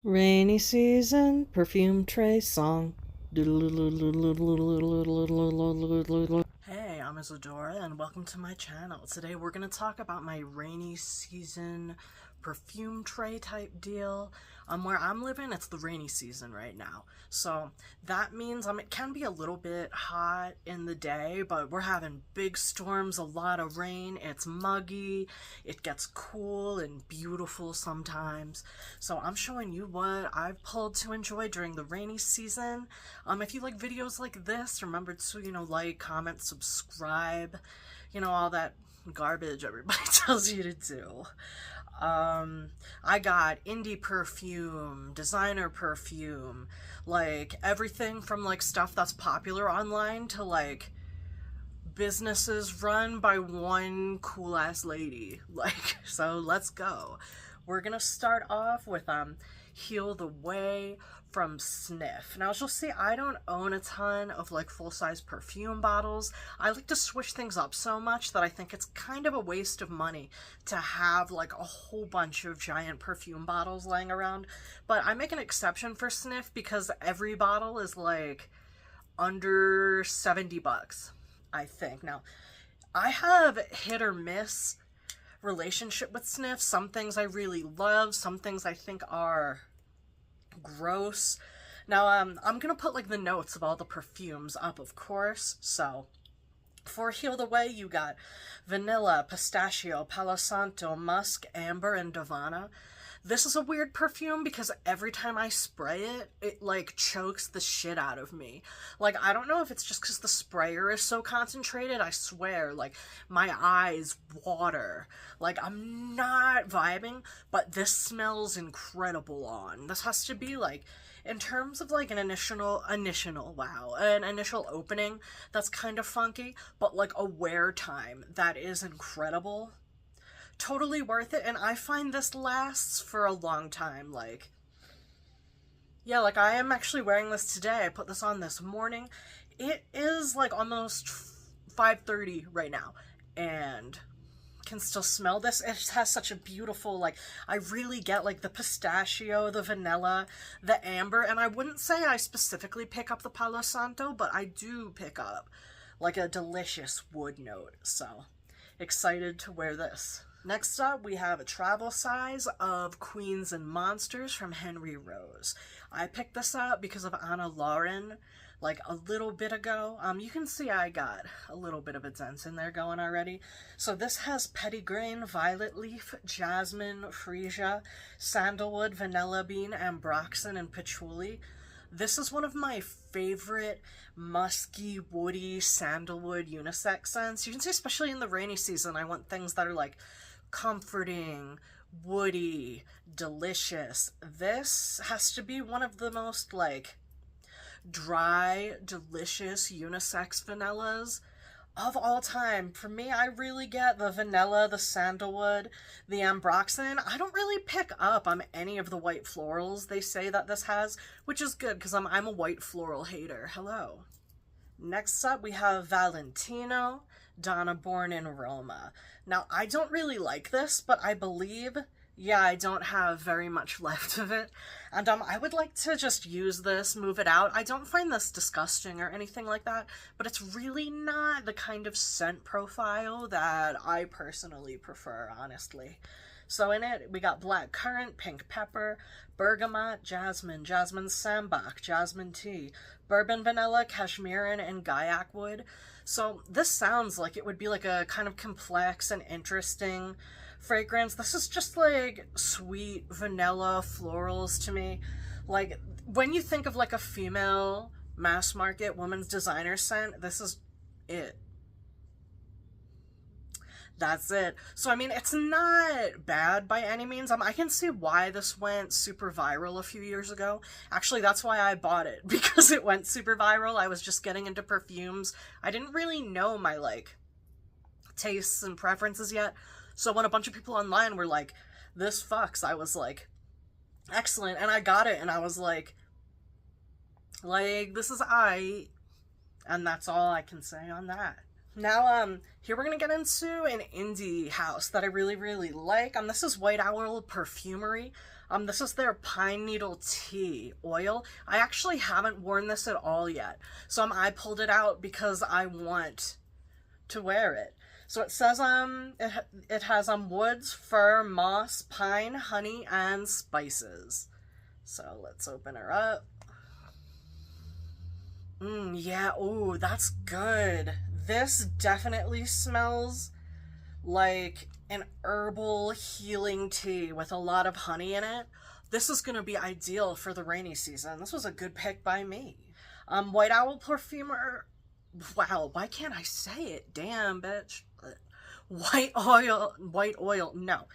Rainy season, perfume tray song. Hey, I'm Isadora and welcome to my channel. Today we're going to talk about my rainy season perfume tray type deal. Where I'm living, it's the rainy season right now. So that means it can be a little bit hot in the day, but we're having big storms, a lot of rain, it's muggy, it gets cool and beautiful sometimes. So I'm showing you what I've pulled to enjoy during the rainy season. If you like videos like this, remember to, like, comment, subscribe, all that garbage everybody tells you to do. I got indie perfume, designer perfume, like everything from like stuff that's popular online to like businesses run by one cool ass lady. Like, so let's go. We're gonna start off with Heal the Way from Snif. Now, as you'll see, I don't own a ton of like full-size perfume bottles. I like to switch things up so much that I think it's kind of a waste of money to have like a whole bunch of giant perfume bottles laying around. But I make an exception for Snif because every bottle is like under 70 bucks, I think. Now, I have hit or miss relationship with Snif. Some things I really love, some things I think are gross. Now, I'm gonna put like the notes of all the perfumes up, of course. So for Heal the Way, you got vanilla, pistachio, palo santo, musk, amber, and davana. This is a weird perfume because every time I spray it, it like chokes the shit out of me. Like, I don't know if it's just because the sprayer is so concentrated. I swear, like, my eyes water. Like, I'm not vibing, but this smells incredible on. This has to be like, in terms of like an initial opening that's kind of funky, but like a wear time that is incredible. Totally worth it, and I find this lasts for a long time. Like, yeah, like I am actually wearing this today. I put this on this morning. It is like almost 5:30 right now, and can still smell this. It has such a beautiful, like, I really get like the pistachio, the vanilla, the amber, and I wouldn't say I specifically pick up the Palo Santo, but I do pick up like a delicious wood note. So excited to wear this. Next up, we have a travel size of Queens and Monsters from Henry Rose. I picked this up because of Anna Lauren, like a little bit ago. You can see I got a little bit of a dent in there going already. So this has petitgrain, violet leaf, jasmine, freesia, sandalwood, vanilla bean, ambroxan, and patchouli. This is one of my favorite musky, woody, sandalwood unisex scents. You can see, especially in the rainy season, I want things that are like comforting, woody, delicious. This has to be one of the most like dry, delicious unisex vanillas of all time. For me, I really get the vanilla, the sandalwood, the ambroxan. I don't really pick up on any of the white florals they say that this has, which is good because I'm a white floral hater. Hello. Next up, we have Valentino, Donna Born in Roma. Now, I don't really like this, but I believe, yeah, I don't have very much left of it. And I would like to just use this, move it out. I don't find this disgusting or anything like that, but it's really not the kind of scent profile that I personally prefer, honestly. So in it, we got black currant, pink pepper, bergamot, jasmine, jasmine sambac, jasmine tea, bourbon vanilla, cashmeran, and gaiac wood. So this sounds like it would be like a kind of complex and interesting fragrance. This is just like sweet vanilla florals to me. Like, when you think of like a female mass market woman's designer scent, this is it. That's it. So, I mean, it's not bad by any means. I can see why this went super viral a few years ago. Actually, that's why I bought it, because it went super viral. I was just getting into perfumes. I didn't really know my, like, tastes and preferences yet. So when a bunch of people online were like, this fucks, I was like, excellent. And I got it, and I was like, this is and that's all I can say on that. Now, here we're gonna get into an indie house that I really, really like. This is White Owl Perfumery. This is their Pine Needle Tea oil. I actually haven't worn this at all yet. So, I pulled it out because I want to wear it. So it says, it has, woods, fir, moss, pine, honey, and spices. So let's open her up. Yeah, ooh, that's good. This definitely smells like an herbal healing tea with a lot of honey in it. This is gonna be ideal for the rainy season. This was a good pick by me. White Owl Perfumer. Wow, why can't I say it? Damn, bitch. White oil, no.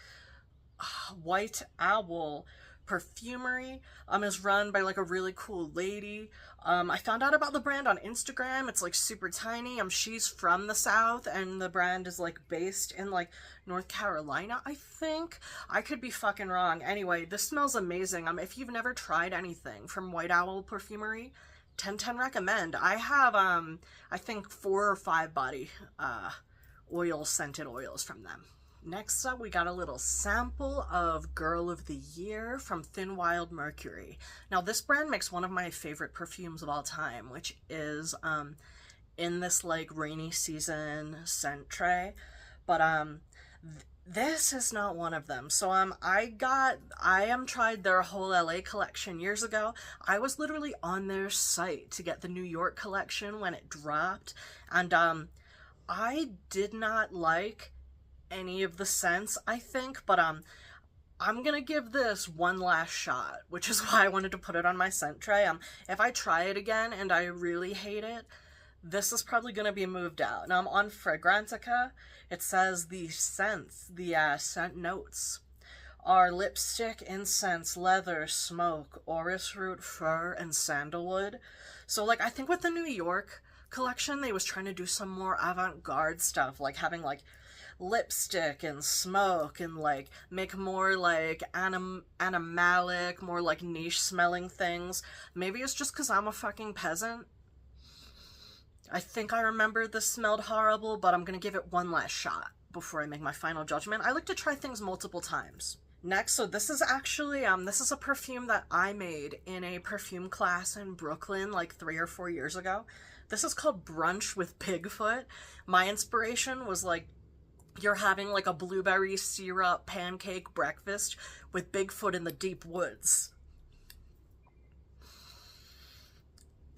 White Owl Perfumery is run by like a really cool lady. I found out about the brand on Instagram. It's like super tiny. She's from the South, and the brand is like based in like North Carolina, I think. I could be fucking wrong. Anyway, this smells amazing. If you've never tried anything from White Owl Perfumery, 10/10 recommend. I have I think 4 or 5 body scented oils from them. Next up, we got a little sample of Girl of the Year from Thin Wild Mercury. Now, this brand makes one of my favorite perfumes of all time, which is in this like rainy season scent tray. But this is not one of them. So I tried their whole LA collection years ago. I was literally on their site to get the New York collection when it dropped, and I did not like any of the scents, I think, but I'm gonna give this one last shot, which is why I wanted to put it on my scent tray. If I try it again and I really hate it, this is probably gonna be moved out. Now, I'm on Fragrantica. It says the scents, the scent notes are lipstick, incense, leather, smoke, orris root, fir, and sandalwood. So, like, I think with the New York collection, they was trying to do some more avant-garde stuff, like having like lipstick and smoke, and like make more like animalic, more like niche smelling things. Maybe it's just because I'm a fucking peasant. I think I remember this smelled horrible, but I'm gonna give it one last shot before I make my final judgment. I like to try things multiple times. Next, so this is actually, this is a perfume that I made in a perfume class in Brooklyn like 3 or 4 years ago. This is called Brunch with Bigfoot. My inspiration was like, you're having like a blueberry syrup pancake breakfast with Bigfoot in the deep woods.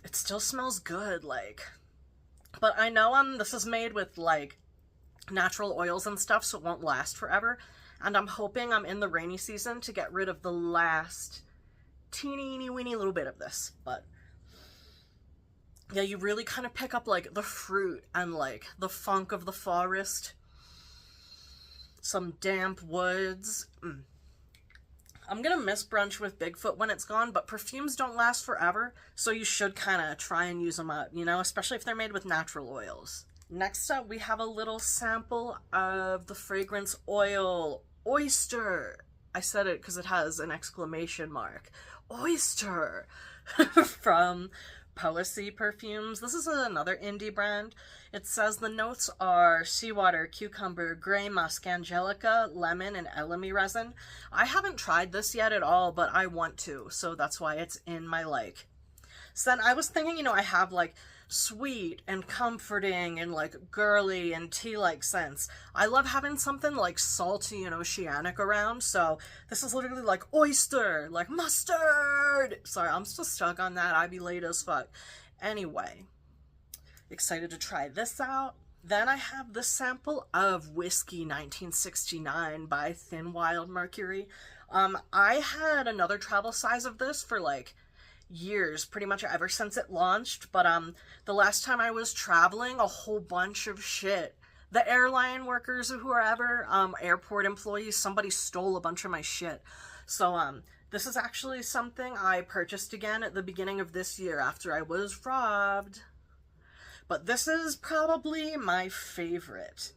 It still smells good, like, but I know this is made with like natural oils and stuff, so it won't last forever. And I'm hoping in the rainy season to get rid of the last teeny weeny little bit of this. But yeah, you really kind of pick up like the fruit and like the funk of the forest. Some damp woods. I'm gonna miss Brunch with Bigfoot when it's gone, but perfumes don't last forever, so you should kind of try and use them up, you know, especially if they're made with natural oils. Next up, we have a little sample of the fragrance oil Oyster. I said it because it has an exclamation mark. Oyster from Poesy Perfumes. This is another indie brand. It says the notes are seawater, cucumber, gray musk, angelica, lemon, and elemi resin. I haven't tried this yet at all, but I want to, so that's why it's in my like. So then I was thinking, you know, I have like sweet and comforting and like girly and tea-like scents. I love having something like salty and oceanic around, so this is literally like oyster, like mustard. Sorry, I'm still stuck on that. I be late as fuck. Anyway, excited to try this out. Then I have the sample of Whiskey 1969 by Thin Wild Mercury. I had another travel size of this for like years, pretty much ever since it launched, but the last time I was traveling, a whole bunch of shit, the airline workers or whoever, airport employees, somebody stole a bunch of my shit. So this is actually something I purchased again at the beginning of this year after I was robbed. But this is probably my favorite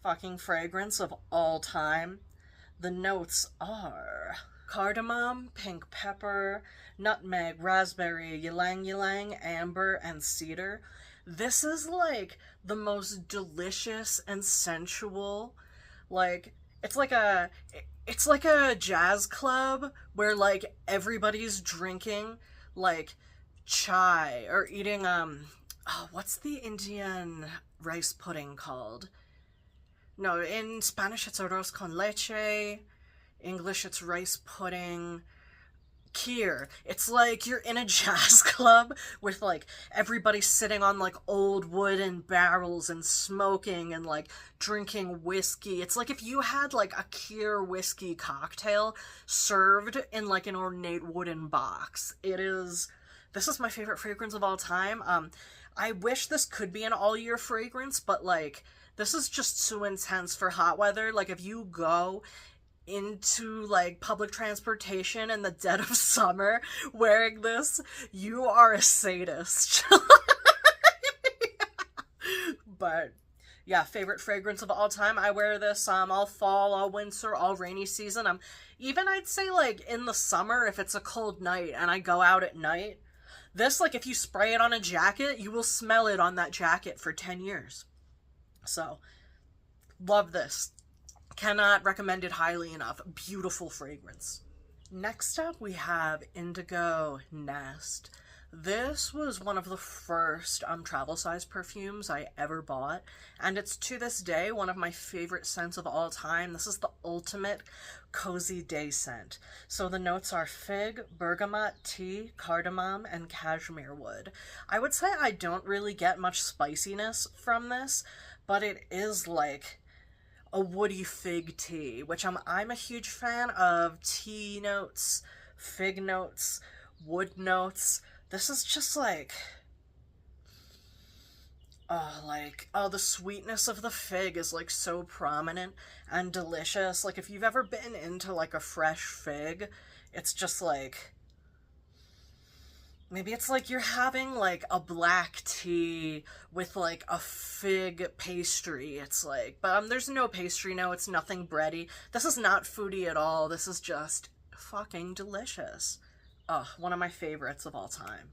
fucking fragrance of all time. The notes are cardamom, pink pepper, nutmeg, raspberry, ylang ylang, amber, and cedar. This is like the most delicious and sensual, like it's like a jazz club where like everybody's drinking like chai or eating oh, what's the Indian rice pudding called? No, in Spanish it's arroz con leche. English it's rice pudding. Kir. It's like you're in a jazz club with like everybody sitting on like old wooden barrels and smoking and like drinking whiskey. It's like if you had like a Kir whiskey cocktail served in like an ornate wooden box. This is my favorite fragrance of all time. I wish this could be an all-year fragrance, but like this is just too intense for hot weather. Like if you go into like public transportation in the dead of summer wearing this, you are a sadist. But yeah, favorite fragrance of all time. I wear this all fall, all winter, all rainy season. Even I'd say like in the summer if it's a cold night and I go out at night. This, like, if you spray it on a jacket, you will smell it on that jacket for 10 years. So, love this. Cannot recommend it highly enough. Beautiful fragrance. Next up, we have Indigo Nest. This was one of the first travel size perfumes I ever bought, and it's to this day one of my favorite scents of all time. This is the ultimate cozy day scent. So the notes are fig, bergamot, tea, cardamom, and cashmere wood. I would say I don't really get much spiciness from this, but it is like a woody fig tea, which I'm a huge fan of tea notes, fig notes, wood notes. This is just like, the sweetness of the fig is like so prominent and delicious. Like if you've ever been into like a fresh fig, it's just like, maybe it's like you're having like a black tea with like a fig pastry. It's like, but there's no pastry, no, it's nothing bready. This is not foodie at all. This is just fucking delicious. One of my favorites of all time.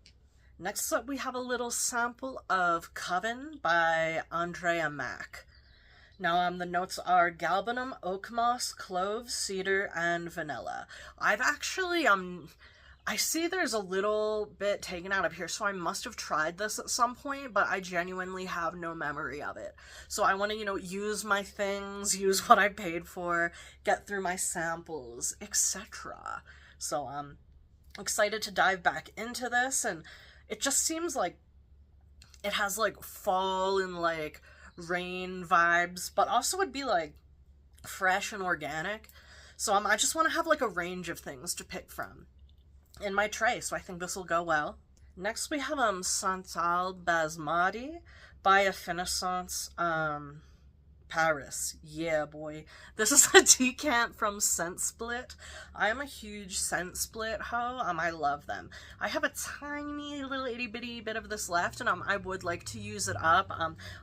Next up, we have a little sample of Coven by Andrea Mack. Now, the notes are galbanum, oak moss, cloves, cedar, and vanilla. I've actually, I see there's a little bit taken out of here, so I must have tried this at some point, but I genuinely have no memory of it. So I want to, use my things, use what I paid for, get through my samples, etc. So, excited to dive back into this, and it just seems like it has like fall and like rain vibes, but also would be like fresh and organic. So I just want to have like a range of things to pick from in my tray, so I think this will go well. Next we have Santal Basmati by Affinessence Paris. Yeah, boy. This is a decant from Scent Split. I am a huge Scent Split hoe. I love them. I have a tiny little itty bitty bit of this left, and I would like to use it up.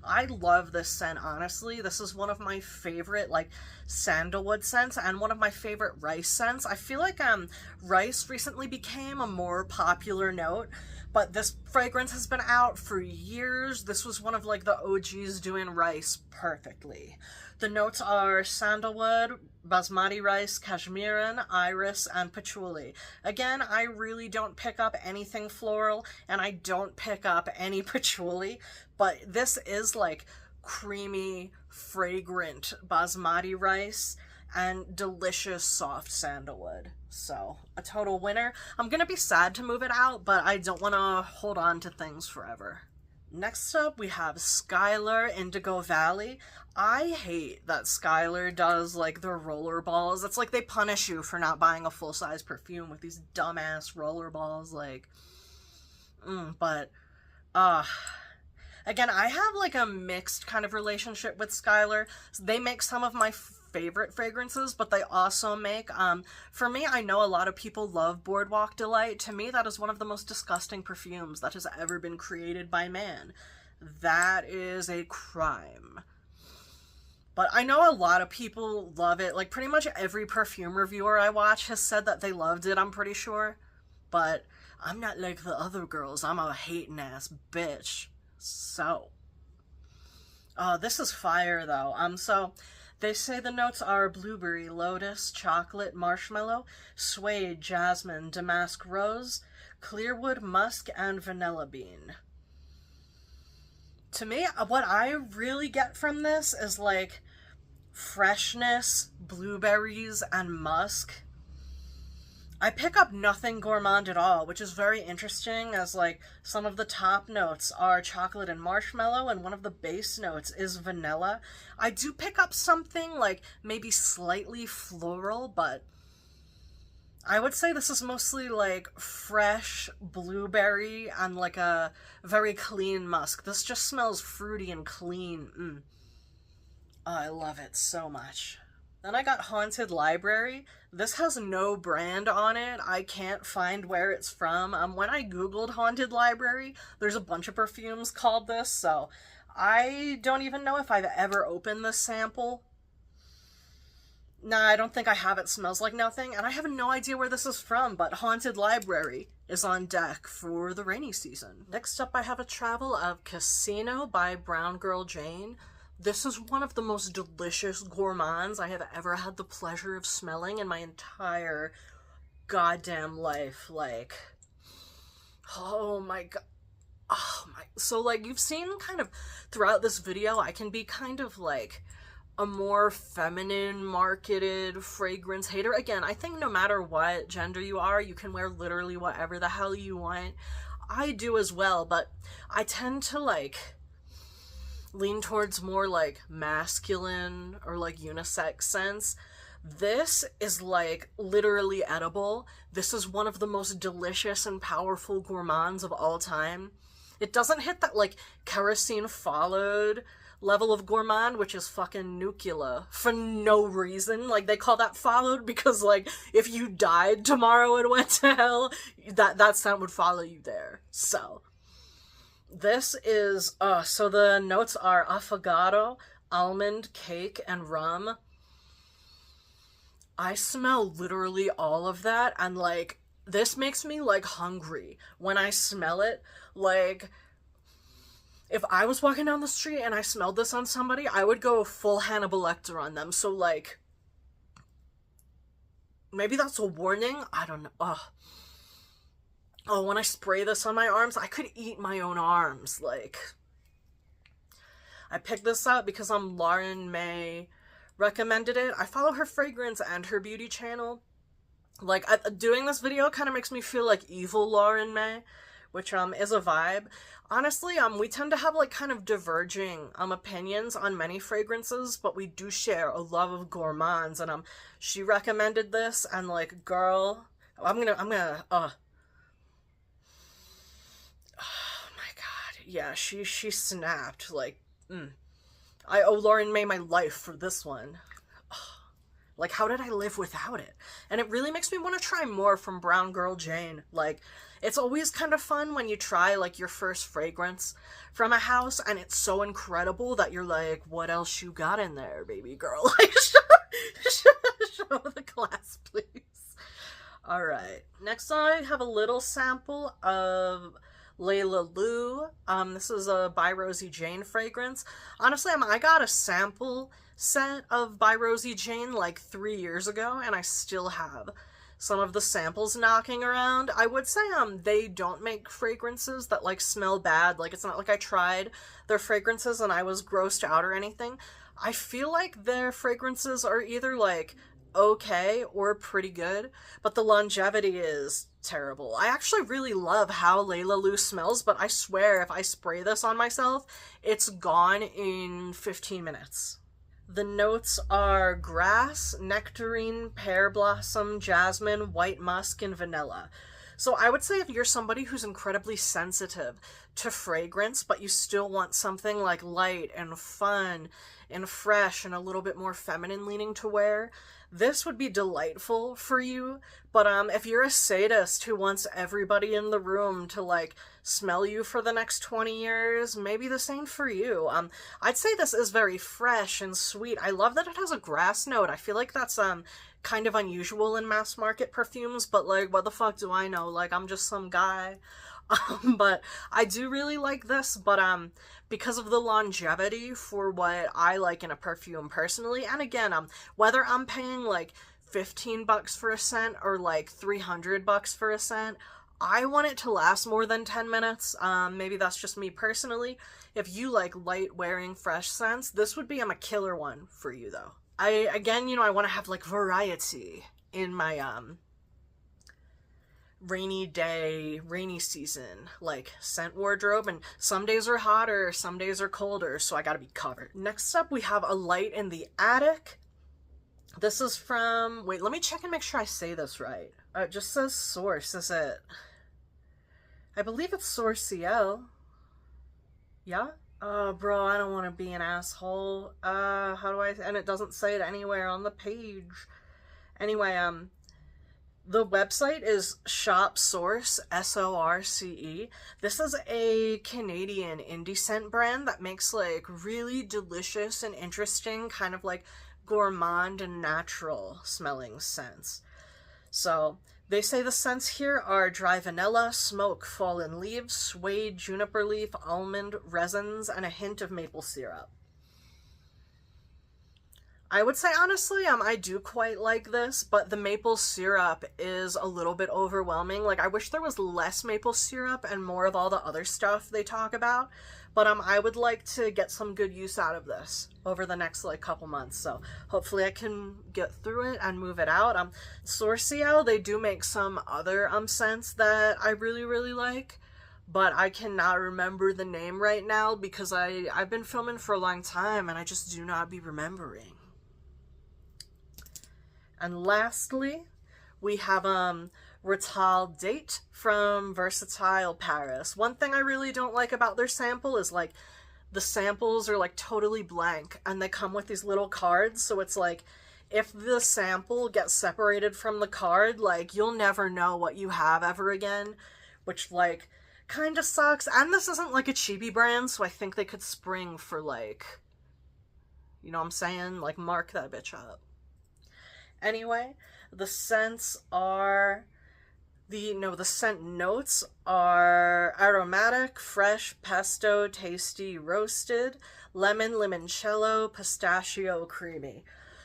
I love this scent, honestly. This is one of my favorite, like, sandalwood scents, and one of my favorite rice scents. I feel like, rice recently became a more popular note, but this fragrance has been out for years. This was one of like the OGs doing rice perfectly. The notes are sandalwood, basmati rice, cashmeran, iris, and patchouli. Again, I really don't pick up anything floral, and I don't pick up any patchouli, but this is like creamy, fragrant basmati rice and delicious soft sandalwood. So, a total winner. I'm gonna be sad to move it out, but I don't want to hold on to things forever. Next up, we have Skylar Indigo Valley. I hate that Skylar does, like, the roller balls. It's like they punish you for not buying a full-size perfume with these dumbass roller balls, like, again, I have, like, a mixed kind of relationship with Skylar. They make some of my favorite fragrances, but they also make, for me, I know a lot of people love Boardwalk Delight. To me, that is one of the most disgusting perfumes that has ever been created by man. That is a crime. But I know a lot of people love it. Like, pretty much every perfume reviewer I watch has said that they loved it, I'm pretty sure. But I'm not like the other girls. I'm a hating ass bitch. So, this is fire though. So they say the notes are blueberry, lotus, chocolate, marshmallow, suede, jasmine, damask rose, clearwood, musk, and vanilla bean. To me, what I really get from this is like freshness, blueberries, and musk. I pick up nothing gourmand at all, which is very interesting, as like some of the top notes are chocolate and marshmallow, and one of the base notes is vanilla. I do pick up something like maybe slightly floral, but I would say this is mostly like fresh blueberry and like a very clean musk. This just smells fruity and clean. Oh, I love it so much. Then I got Haunted Library. This has no brand on it. I can't find where it's from. When I googled Haunted Library, there's a bunch of perfumes called this, so I don't even know if I've ever opened this sample. Nah, I don't think I have. It smells like nothing, and I have no idea where this is from, but Haunted Library is on deck for the rainy season. Next up, I have a travel of Casino by Brown Girl Jane. This is one of the most delicious gourmands I have ever had the pleasure of smelling in my entire goddamn life. Like, oh my god. Oh my. So, like, you've seen kind of throughout this video, I can be kind of like a more feminine marketed fragrance hater. Again, I think no matter what gender you are, you can wear literally whatever the hell you want. I do as well, but I tend to like lean towards more like masculine or like unisex scents. This is like literally edible. This is one of the most delicious and powerful gourmands of all time. It doesn't hit that like kerosene followed level of gourmand, which is fucking nuclear for no reason. Like, they call that followed because like if you died tomorrow and went to hell, that scent would follow you there. So this is, so the notes are affogato, almond, cake, and rum. I smell literally all of that, and like, this makes me like hungry when I smell it. Like, if I was walking down the street and I smelled this on somebody, I would go full Hannibal Lecter on them. So like, maybe that's a warning? I don't know. Oh, when I spray this on my arms, I could eat my own arms. Like, I picked this up because Lauren May recommended it. I follow her fragrance and her beauty channel. Like, doing this video kind of makes me feel like evil Lauren May, which is a vibe. Honestly, we tend to have like kind of diverging opinions on many fragrances, but we do share a love of gourmands, and she recommended this, and like, girl, I'm gonna oh my god, yeah, she snapped. Like, I owe Lauren May my life for this one. Like, how did I live without it? And it really makes me want to try more from Brown Girl Jane. Like, it's always kind of fun when you try like your first fragrance from a house and it's so incredible that you're like, what else you got in there, baby girl? Like, show the glass, please. All right, next I have a little sample of Layla Lou. This is a By Rosie Jane fragrance. Honestly, I got a sample set of By Rosie Jane like 3 years ago, and I still have some of the samples knocking around. I would say they don't make fragrances that like smell bad. Like, it's not like I tried their fragrances and I was grossed out or anything. I feel like their fragrances are either like okay or pretty good, but the longevity is terrible. I actually really love how Layla Lou smells, but I swear if I spray this on myself, it's gone in 15 minutes. The notes are grass, nectarine, pear blossom, jasmine, white musk, and vanilla. So I would say if you're somebody who's incredibly sensitive to fragrance, but you still want something like light and fun and fresh and a little bit more feminine leaning to wear, this would be delightful for you. But if you're a sadist who wants everybody in the room to like smell you for the next 20 years, maybe this ain't for you. I'd say this is very fresh and sweet. I love that it has a grass note. I feel like that's kind of unusual in mass market perfumes, but like, what the fuck do I know? Like, I'm just some guy. But I do really like this, but because of the longevity for what I like in a perfume personally, and again, whether I'm paying like $15 for a scent or like $300 for a scent, I want it to last more than 10 minutes. Maybe that's just me personally. If you like light wearing fresh scents, this would be a killer one for you though. Again, you know, I want to have like variety in my rainy day, rainy season, like scent wardrobe, and some days are hotter, some days are colder, so I gotta be covered. Next up, we have a light in the attic. This is from, wait, let me check and make sure I say this right. It just says Source, is it? I believe it's Source CL. Yeah? Oh, bro, I don't want to be an asshole. How do I, and it doesn't say it anywhere on the page. Anyway, the website is Shop Source, S-O-R-C-E. This is a Canadian indie scent brand that makes like really delicious and interesting kind of like gourmand and natural smelling scents. So they say the scents here are dry vanilla, smoke, fallen leaves, suede, juniper leaf, almond, resins, and a hint of maple syrup. I would say, honestly, I do quite like this, but the maple syrup is a little bit overwhelming. Like, I wish there was less maple syrup and more of all the other stuff they talk about, but I would like to get some good use out of this over the next, like, couple months, so hopefully I can get through it and move it out. Sourciel, they do make some other, scents that I really, really like, but I cannot remember the name right now because I've been filming for a long time and I just do not be remembering. And lastly, we have Rital Date from Versatile Paris. One thing I really don't like about their sample is like the samples are like totally blank and they come with these little cards. So it's like if the sample gets separated from the card, like you'll never know what you have ever again, which like kind of sucks. And this isn't like a cheapy brand, so I think they could spring for like, you know what I'm saying? Like mark that bitch up. Anyway, the scents are, the scent notes are aromatic, fresh, pesto, tasty, roasted, lemon, limoncello, pistachio, creamy.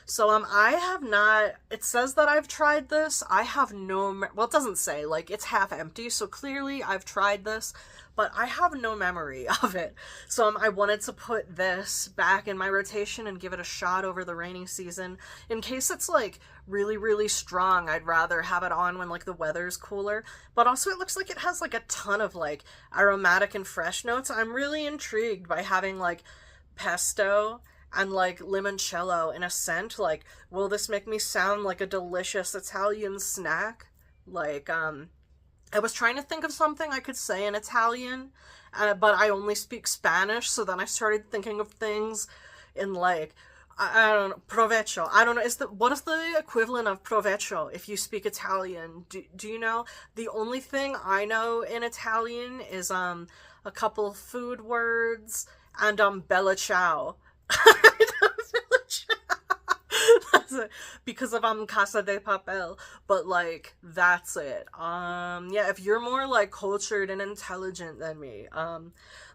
So, I have not, it says that I've tried this. I have no, well, it doesn't say, like, it's half empty, so clearly I've tried this, but I have no memory of it. So, I wanted to put this back in my rotation and give it a shot over the rainy season. In case it's, like, really, really strong, I'd rather have it on when, like, the weather's cooler. But also, it looks like it has, like, a ton of, like, aromatic and fresh notes. I'm really intrigued by having, like, pesto and like limoncello in a scent. Like, will this make me sound like a delicious Italian snack? Like, I was trying to think of something I could say in Italian, but I only speak Spanish, so then I started thinking of things in like, I don't know, provecho. I don't know, what is the equivalent of provecho if you speak Italian? Do you know? The only thing I know in Italian is a couple food words and bella ciao. That's it. Because of Casa de Papel, but like that's it. Yeah, if you're more like cultured and intelligent than me,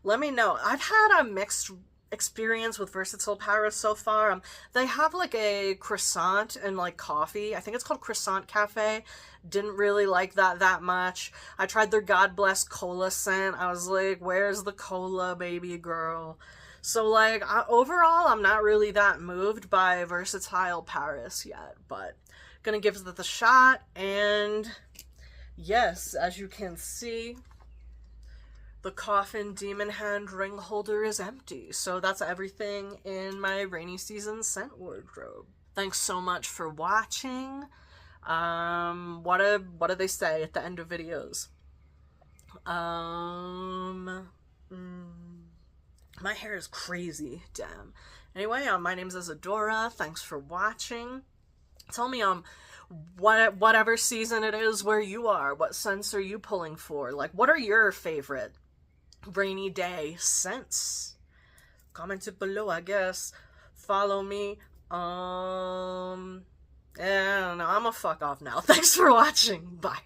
let me know. I've had a mixed experience with Versatile Paris so far. They have like a croissant and like coffee. I think it's called Croissant Cafe. Didn't really like that much. I tried their God Bless Cola scent. I was like, where's the cola, baby girl? So, like, overall, I'm not really that moved by Versatile Paris yet, but gonna give it the shot, and yes, as you can see, the Coffin Demon Hand ring holder is empty, so that's everything in my rainy season scent wardrobe. Thanks so much for watching. What do they say at the end of videos? My hair is crazy, damn. Anyway, my name's Isadora. Thanks for watching. Tell me, whatever season it is where you are, what scents are you pulling for? Like, what are your favorite rainy day scents? Comment it below, I guess. Follow me. I don't know. I'm gonna fuck off now. Thanks for watching. Bye.